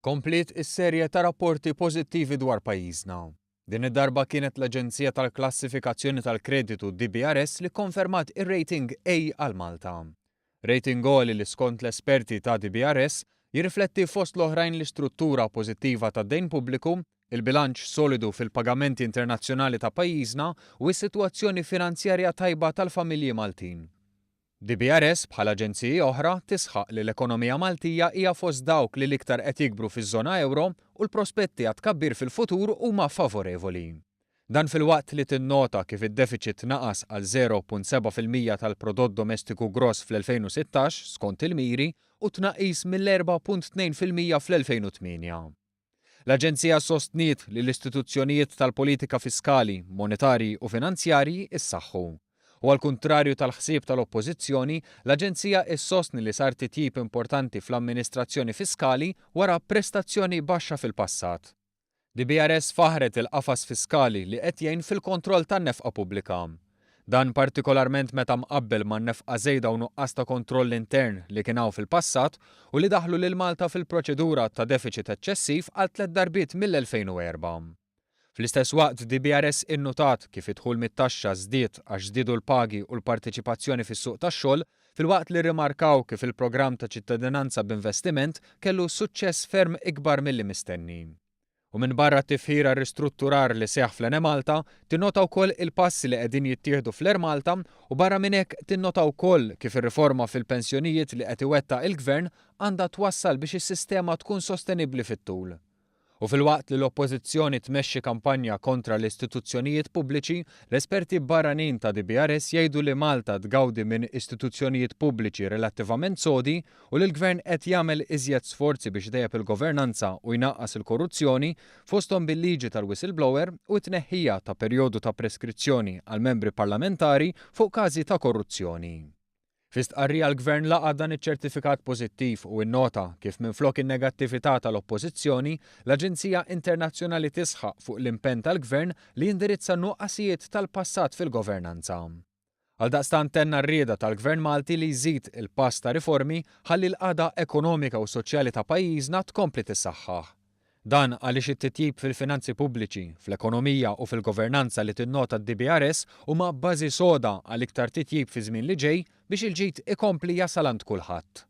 Komplet is-serje ta' rapporti pożittivi dwar pajjiżna. Din id-darba kienet l-Aġenzija tal-Klassifikazzjoni tal-Kreditu DBRS li konfermat ir-rating A għal Malta. Rating għoli li skont l-esperti ta' DBRS jirrifletti fost l-oħrajn l-istruttura pożittiva ta' dejn pubbliku, il-bilanċ solidu fil-pagamenti internazzjonali ta' pajjiżna u s-sitwazzjoni finanzjarja tajba tal-familji Maltin. DBRS bħala aġenziji oħra tisħaq li l-ekonomija Maltija hija fost dawk li l-iktar qed jikbru fiż-żona euro u l-prospetti għad tkabbir fil-futur huma favorevoli. Dan fil-waqt li tinnota kif id-deficit naqas għal 0.7% tal-prodott domestiku gross fl-2016 skont il-miri u tnaqqis mill-4.2% fl-2008. L-Aġenzija sostniet li l-istituzzjonijiet tal-politika fiskali, monetarji u finanzjarji issaħħu. U għal-kuntrarju tal-ħsieb tal-Oppożizzjoni, l-Aġenzija issostni li sar titjib importanti fl-amministrazzjoni fiskali wara prestazzjoni baxxa fil-passat. DBRS faħret il-qafas fiskali li qed jgħin fil-kontroll tan-nefqa pubblika. Dan partikolarment meta mqabbel man-nefqa żejda u nuqqas ta' kontroll intern li kien hawn fil-passat u li daħlu lil Malta fil-proċedura ta' deficit eċċessiv għal 3 darbiet mill-2004. Fl-istess waqt DBRS innotat kif idħul mit-taxxa żdied għax żdiedu l-pagi u l-partiċipazzjoni fis-suq tax-xogħol filwaqt li rrimarkaw kif il-programm ta' ċittadinanza b'investiment kellu suċċess ferm ikbar milli mistenni. U minn barra t-tifħira ristrutturar li seħħ fl-Enemalta, tinnota wkoll il-passi li qegħdin jittieħdu fl-Ermalta u barra minn hekk tinnota wkoll kif ir-riforma fil-pensjonijiet li qed iwettaq il-Gvern għandha twassal biex is-sistema tkun sostenibbli fit-tul. U fil-waqt li l-Oppożizzjoni tmexxi kampanja kontra l-istituzzjonijiet pubbliċi, l-esperti barranin ta' DBRS jgħidu li Malta tgawdi minn istituzzjonijiet pubbliċi relattivament sodi u li l-Gvern qed jagħmel iżjed sforzi biex dejjeb il-governanza u jnaqqas il-korruzzjoni fosthom bil-liġi tal-whistleblower u t-tneħħija ta' perjodu ta' preskrizzjoni għal membri parlamentari fuq każi ta' korruzzjoni. F'istqarrija l-Gvern laqa dan iċ-ċertifikat pożittiv u nnota kif minflok in-negattività tal-Oppożizzjoni, l-Aġenzija Internazzjonali tisħaq fuq l-impenn tal-Gvern li jindirizza nuqqasijiet tal-passat fil-governanza. Għaldaqstant tenna r-rieda tal-Gvern Malti li jżid il-pass ta' riformi ħalli l-qagħda ekonomika u soċjali ta' pajjiżna tkompli tissaħħaħ. Dan għaliex it-titjib fil-finanzi pubbliċi, fl-ekonomija u fil-governanza li tinnota d-DBRS huma bażi soda għal iktar titjib fi żmien li ġej biex il-ġid ikompli jasal għand kulħadd.